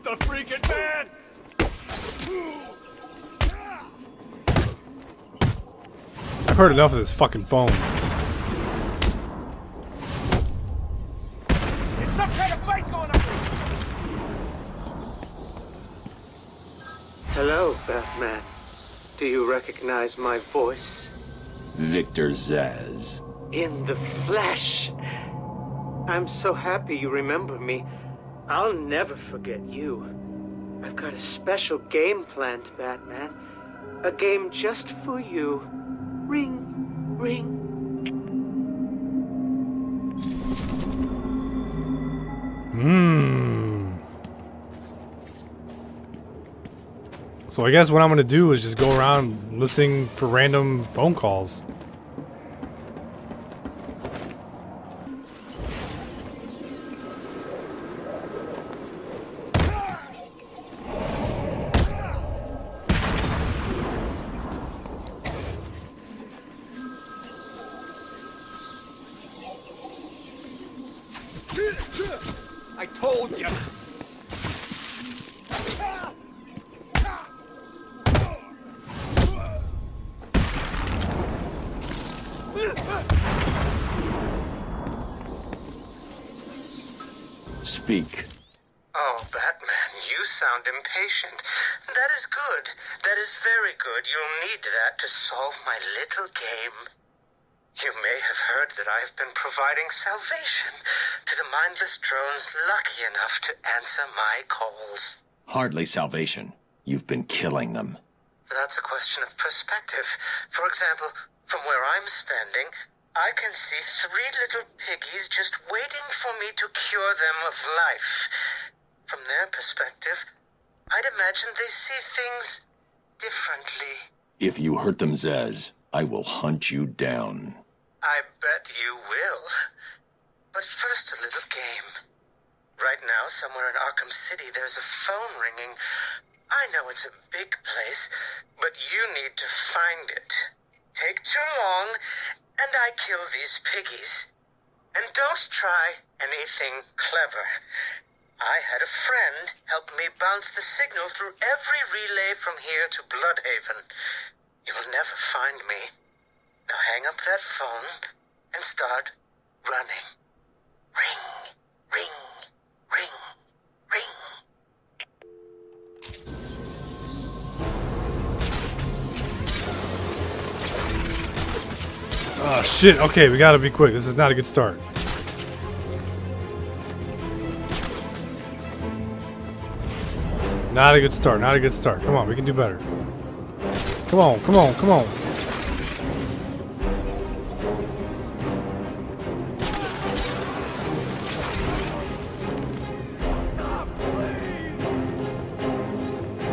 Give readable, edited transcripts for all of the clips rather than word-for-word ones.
the freaking man! I've heard enough of this fucking phone. There's some kind of fight going on! Hello, Batman. Do you recognize my voice? Victor Zsasz. In the flesh. I'm so happy you remember me. I'll never forget you. I've got a special game planned, Batman. A game just for you. Ring, ring. So I guess what I'm gonna do is just go around listening for random phone calls. I told you! Speak. Oh, Batman, you sound impatient. That is good. That is very good. You'll need that to solve my little game. You may have heard that I have been providing salvation to the mindless drones lucky enough to answer my calls. Hardly salvation. You've been killing them. That's a question of perspective. For example, from where I'm standing, I can see 3 little piggies just waiting for me to cure them of life. From their perspective, I'd imagine they see things differently. If you hurt them, Zsasz, I will hunt you down. I bet you will. But first, a little game. Right now, somewhere in Arkham City, there's a phone ringing. I know it's a big place, but you need to find it. Take too long, and I kill these piggies. And don't try anything clever. I had a friend help me bounce the signal through every relay from here to Bloodhaven. You'll never find me. Now hang up that phone and start running. Ring, ring, ring, ring. Oh shit, okay, we gotta be quick. This is not a good start. Not a good start, not a good start. Come on, we can do better. Come on, come on, come on.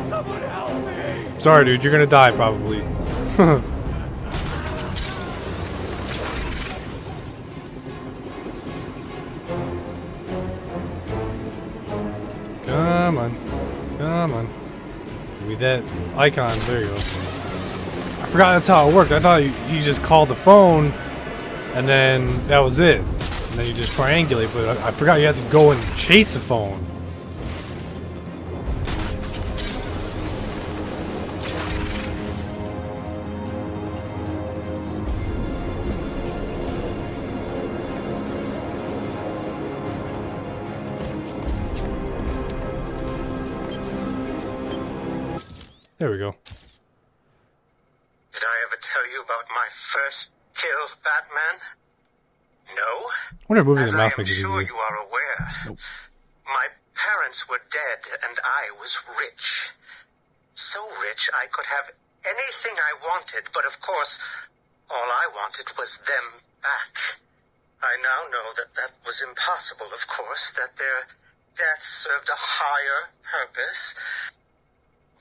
Someone help me! Sorry, dude, you're gonna die probably. Come on. Come on. Give me that icon. There you go. I forgot that's how it worked. I thought you just called the phone and then that was it. And then you just triangulate, but I forgot you had to go and chase a phone. There we go. Did I ever tell you about my first kill, Batman? No? I wonder if moving the As I mouse am makes it sure easier. you are aware, Nope. my parents were dead and I was rich. So rich I could have anything I wanted, but of course, all I wanted was them back. I now know that that was impossible, of course, that their death served a higher purpose.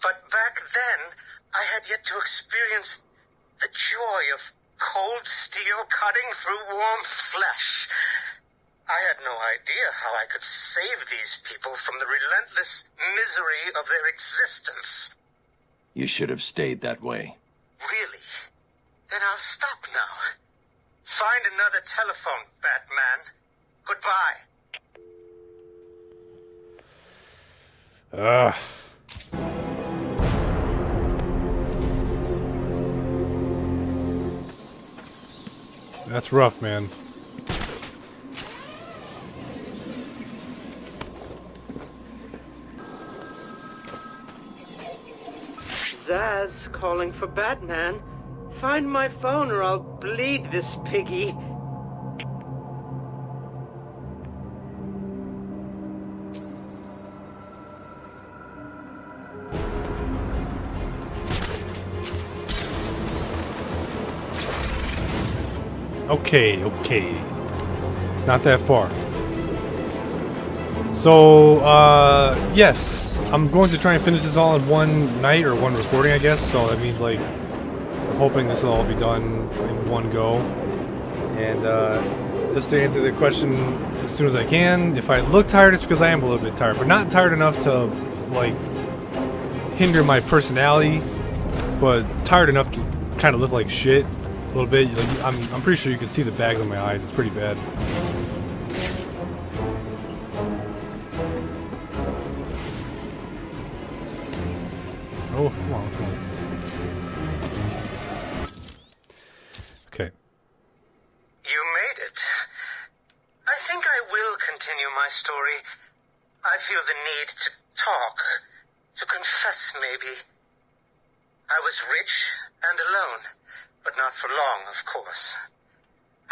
But back then, I had yet to experience the joy of cold steel cutting through warm flesh. I had no idea how I could save these people from the relentless misery of their existence. You should have stayed that way. Really? Then I'll stop now. Find another telephone, Batman. Goodbye. Ugh. That's rough, man. Zaz calling for Batman. Find my phone or I'll bleed this piggy. Okay, okay. It's not that far. So, yes. I'm going to try and finish this all in one night, or one recording, I guess. So that means, like, I'm hoping this will all be done in one go. And, just to answer the question as soon as I can, if I look tired, it's because I am a little bit tired. But not tired enough to, like, hinder my personality, but tired enough to kind of look like shit. A little bit. Like, I'm pretty sure you can see the bags on my eyes. It's pretty bad. Oh, come on, come on. Okay. You made it. I think I will continue my story. I feel the need to talk, to confess maybe. I was rich and alone, but not for long, of course.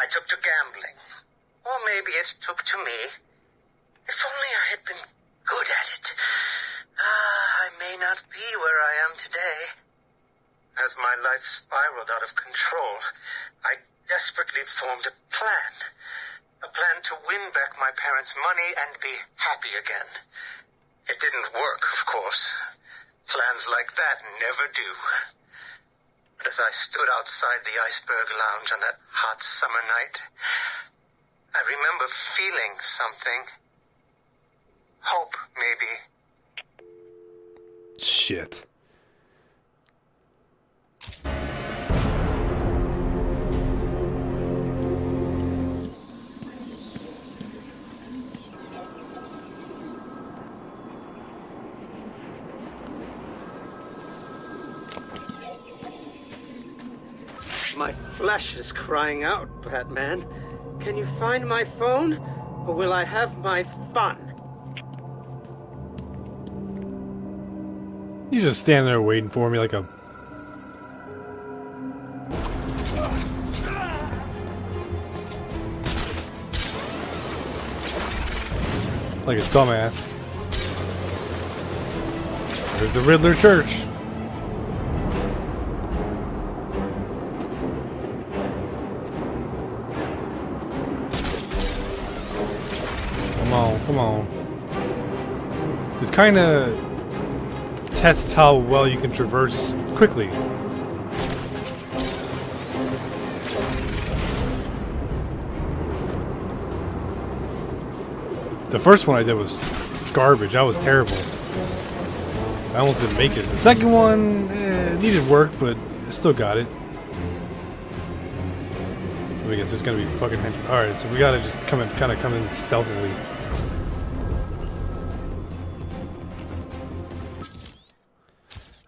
I took to gambling, or maybe it took to me. If only I had been good at it. I may not be where I am today. As my life spiraled out of control, I desperately formed a plan. A plan to win back my parents' money and be happy again. It didn't work, of course. Plans like that never do. But as I stood outside the Iceberg Lounge on that hot summer night, I remember feeling something. Hope, maybe. Shit. My flesh is crying out, Batman. Can you find my phone, or will I have my fun? He's just standing there waiting for me like a... like a dumbass. There's the Riddler Church. Come on, come on. It's kind of tests how well you can traverse quickly. The first one I did was garbage. That was terrible. I almost didn't make it. The second one needed work, but I still got it. I guess it's gonna be fucking henchmen. All right, so we gotta just come in stealthily.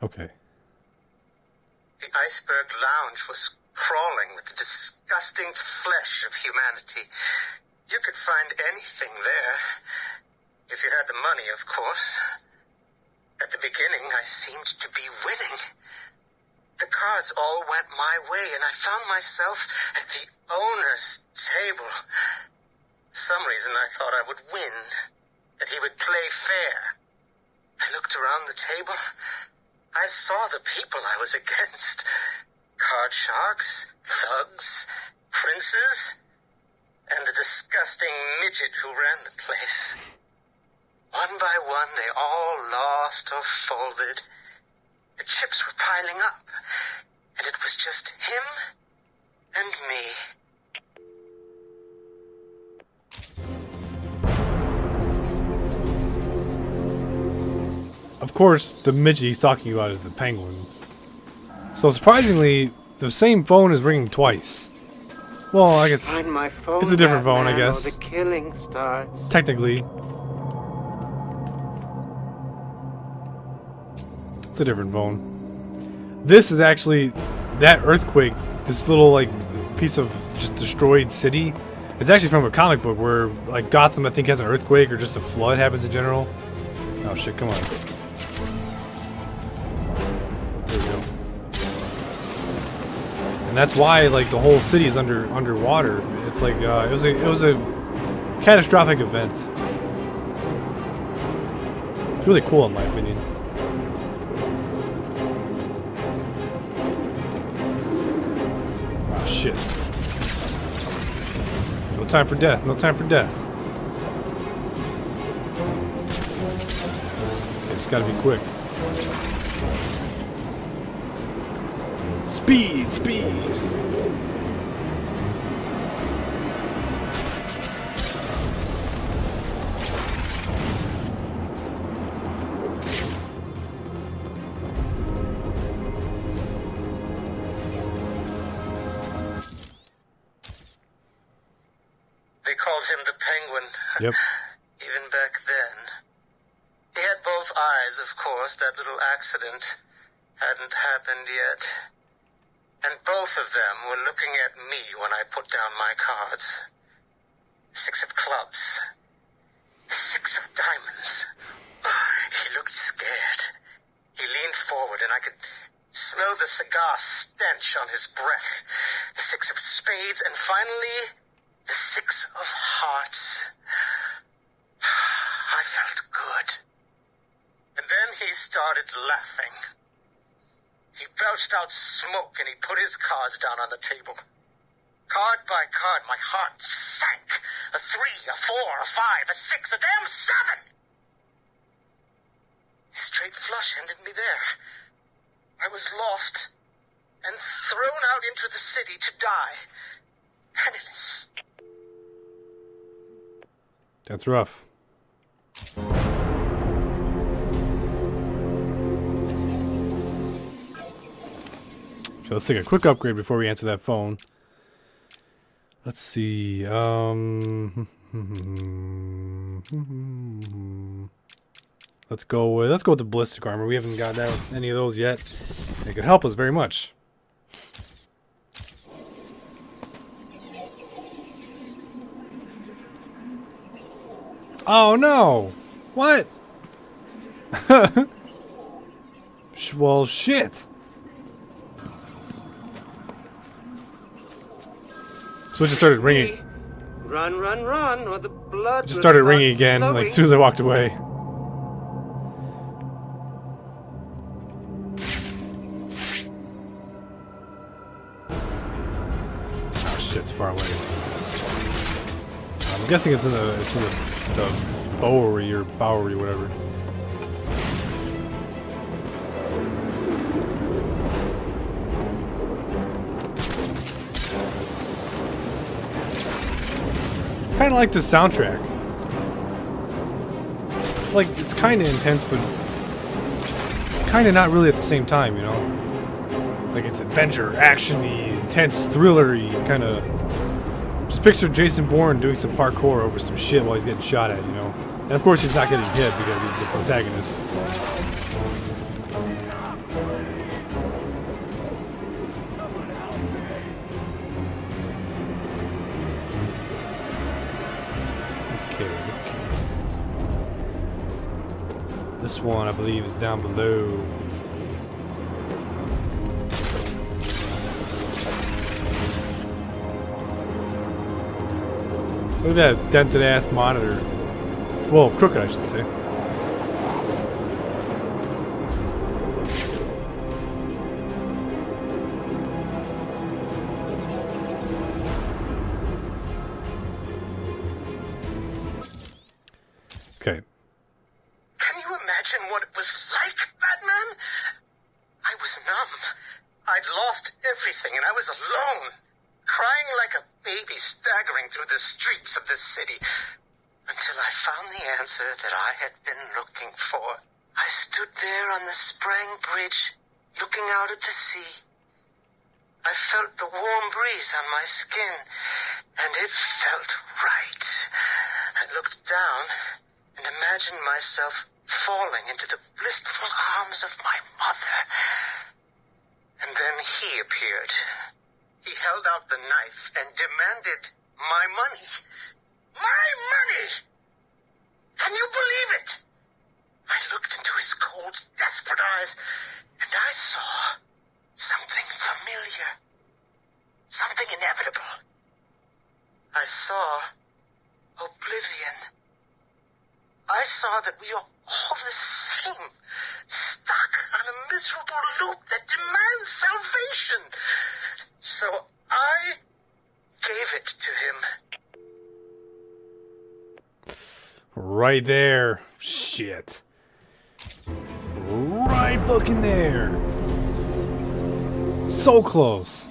Okay. The Iceberg Lounge was crawling with the disgusting flesh of humanity. You could find anything there. If you had the money, of course. At the beginning, I seemed to be winning. The cards all went my way, and I found myself at the owner's table. Some reason I thought I would win, that he would play fair. I looked around the table. I saw the people I was against. Card sharks, thugs, princes, and the disgusting midget who ran the place. One by one, they all lost or folded. The chips were piling up, and it was just him and me. Of course, the midget he's talking about is the Penguin. So surprisingly, the same phone is ringing twice. Well, I guess Find my phone, it's a different phone, I Batman, guess. or the killing starts. Technically. It's a different phone. This is actually that earthquake. This little like piece of just destroyed city. It's actually from a comic book where like Gotham, I think, has an earthquake or just a flood happens in general. Oh shit! Come on. There we go. And that's why like the whole city is underwater. It's like it was a catastrophic event. It's really cool in my opinion. Oh shit. No time for death, no time for death. Okay, just gotta be quick. Speed, speed! They called him the Penguin. Yep. Even back then. He had both eyes, of course. That little accident hadn't happened yet. And both of them were looking at me when I put down my cards. 6 of clubs. 6 of diamonds. He looked scared. He leaned forward and I could smell the cigar stench on his breath. The 6 of spades and finally the 6 of hearts. I felt good. And then he started laughing. He belched out smoke and he put his cards down on the table. Card by card, my heart sank. A 3, a 4, a 5, a 6, a damn 7! Straight flush ended me there. I was lost and thrown out into the city to die. Penniless. That's rough. Okay, let's take a quick upgrade before we answer that phone. Let's see. Let's go with the ballistic armor. We haven't got any of those yet. It could help us very much. Oh no! What? Well, shit. So it just started ringing. Run, run, run, or the blood. It just started ringing again, like as soon as I walked away. Oh shit, it's far away. I'm guessing it's in the Bowery or Bowery, whatever. Kind of like the soundtrack. Like, it's kind of intense, but kind of not really at the same time, you know? Like, it's adventure, action-y, intense, thriller-y, kind of... Just picture Jason Bourne doing some parkour over some shit while he's getting shot at, you know? And of course he's not getting hit because he's the protagonist. This one, I believe, is down below. Look at that dented ass monitor. Well, crooked, I should say. Okay. What it was like, Batman? I was numb. I'd lost everything and I was alone, crying like a baby staggering through the streets of the city until I found the answer that I had been looking for. I stood there on the Sprang Bridge, looking out at the sea. I felt the warm breeze on my skin, and it felt right. I looked down and imagined myself falling into the blissful arms of my mother. And then he appeared. He held out the knife and demanded my money. My money! Can you believe it? I looked into his cold, desperate eyes, and I saw something familiar. Something inevitable. I saw oblivion. I saw that we are all the same, stuck on a miserable loop that demands salvation. So I gave it to him. Right there. Shit. Right fucking there. So close.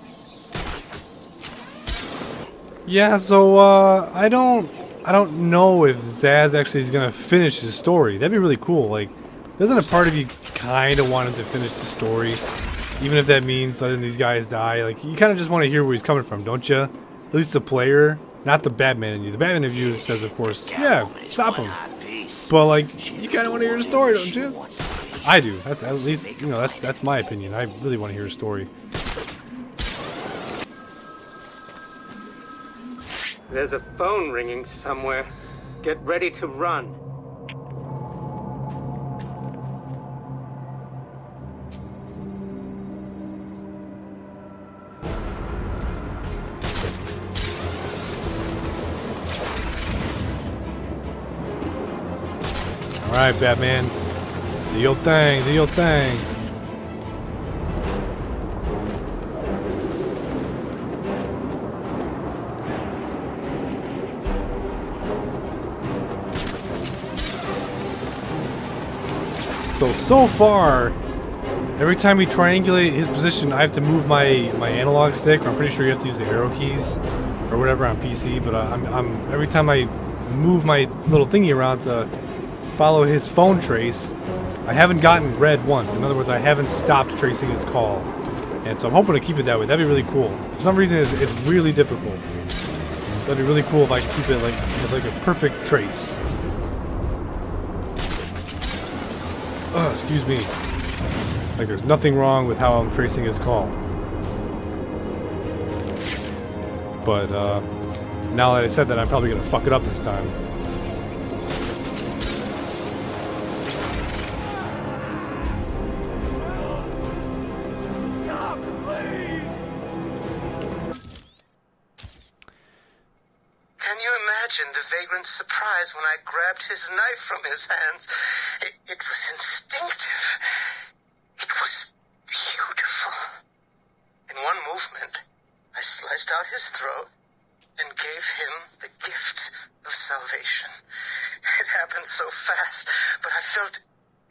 Yeah, so I don't know if Zsasz actually is gonna finish his story. That'd be really cool. Like, doesn't a part of you kind of want him to finish the story, even if that means letting these guys die? Like, you kind of just want to hear where he's coming from, don't you? At least the player, not the Batman in you. The Batman in you says, of course, yeah, stop him. But like, you kind of want to hear his story, don't you? I do. That's, at least, you know, that's my opinion. I really want to hear his story. There's a phone ringing somewhere. Get ready to run. Alright, Batman. Do your thing, do your thing. So far, every time we triangulate his position, I have to move my analog stick, or I'm pretty sure you have to use the arrow keys, or whatever on PC, but every time I move my little thingy around to follow his phone trace, I haven't gotten red once. In other words, I haven't stopped tracing his call. And so I'm hoping to keep it that way. That'd be really cool. For some reason, it's really difficult. That'd be really cool if I could keep it like a perfect trace. Oh, excuse me. Like there's nothing wrong with how I'm tracing his call. But now that I said that, I'm probably gonna fuck it up this time. Stop, please! Can you imagine the vagrant's surprise when I grabbed his knife from his hands? It was instinctive. It was beautiful. In one movement, I sliced out his throat and gave him the gift of salvation. It happened so fast, but I felt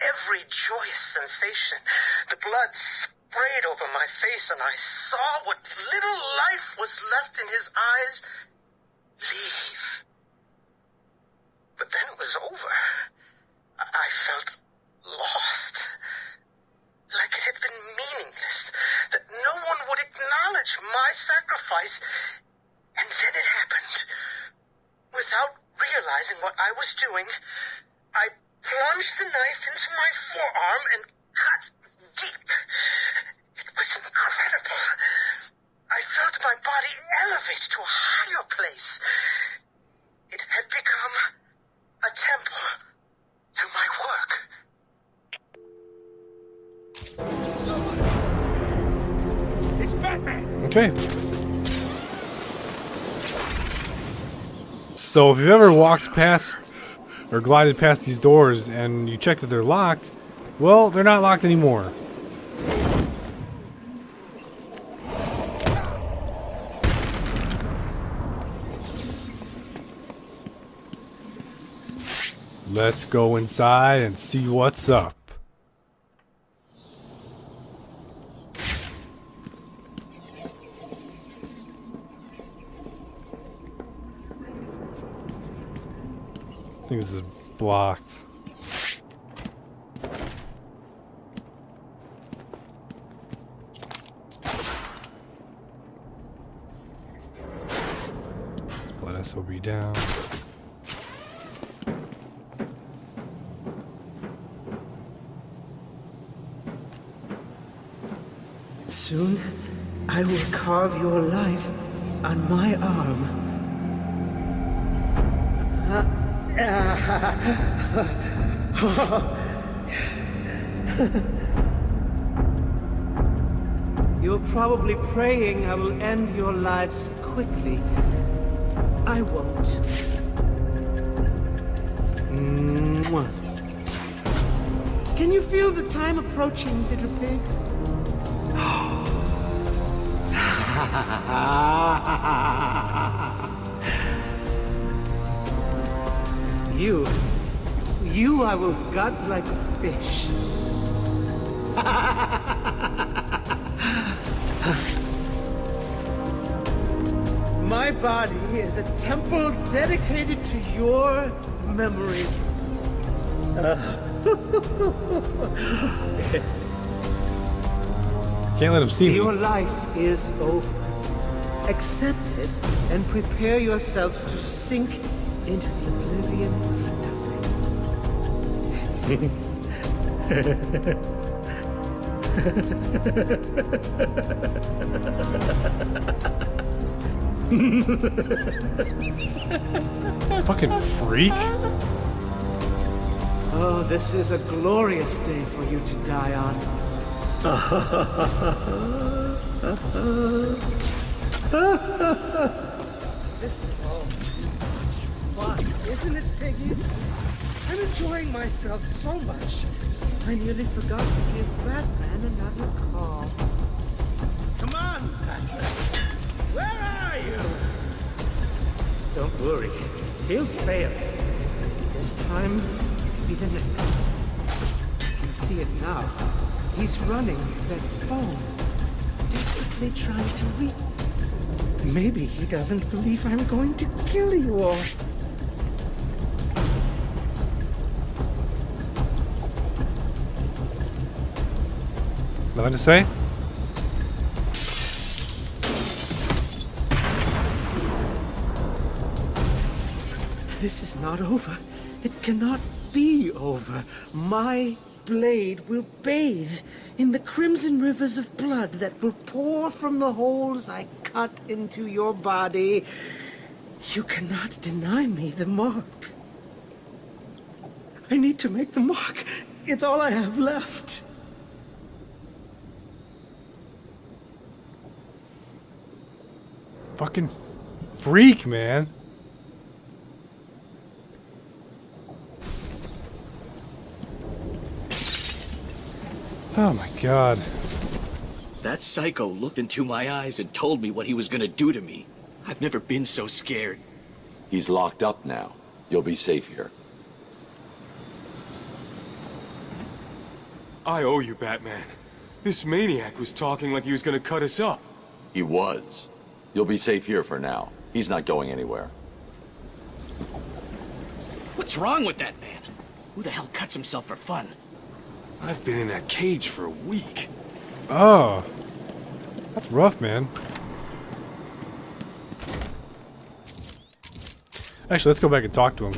every joyous sensation. The blood sprayed over my face, and I saw what little life was left in his eyes leave. But then it was over. I felt lost. Like it had been meaningless. That no one would acknowledge my sacrifice. And then it happened. Without realizing what I was doing, I plunged the knife into my forearm and cut deep. It was incredible. I felt my body elevate to a higher place. It had become a temple to my work. It's Batman! Okay. So if you've ever walked past or glided past these doors and you check that they're locked, well, they're not locked anymore. Let's go inside and see what's up. I think this is blocked. Let's put SOB down. Soon, I will carve your life on my arm. You're probably praying I will end your lives quickly. I won't. Mwah. Can you feel the time approaching, little pigs? You I will gut like a fish. My body is a temple dedicated to your memory. Can't let him see me. Your life is over. Accept it and prepare yourselves to sink into the oblivion of Fucking freak. Oh, this is a glorious day for you to die on. This is all too much fun, isn't it, piggies? I'm enjoying myself so much, I nearly forgot to give Batman another call. Come on, Batman. Where are you? Don't worry, he'll fail. This time will be the next. You can see it now. He's running that phone, desperately trying to reach. Maybe he doesn't believe I'm going to kill you all. Nothing to say? This is not over. It cannot be over. My blade will bathe in the crimson rivers of blood that will pour from the holes I cut into your body. You cannot deny me the mark. I need to make the mark. It's all I have left. Fucking freak, man. Oh my god. That psycho looked into my eyes and told me what he was gonna do to me. I've never been so scared. He's locked up now. You'll be safe here. I owe you, Batman. This maniac was talking like he was gonna cut us up. He was. You'll be safe here for now. He's not going anywhere. What's wrong with that man? Who the hell cuts himself for fun? I've been in that cage for a week. Oh. That's rough, man. Actually, let's go back and talk to him.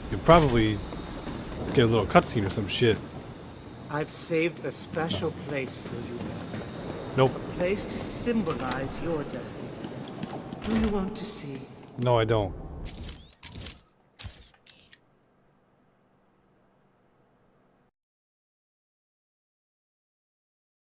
You could probably get a little cutscene or some shit. I've saved a special place for you. Nope. A place to symbolize your death. Do you want to see? No, I don't.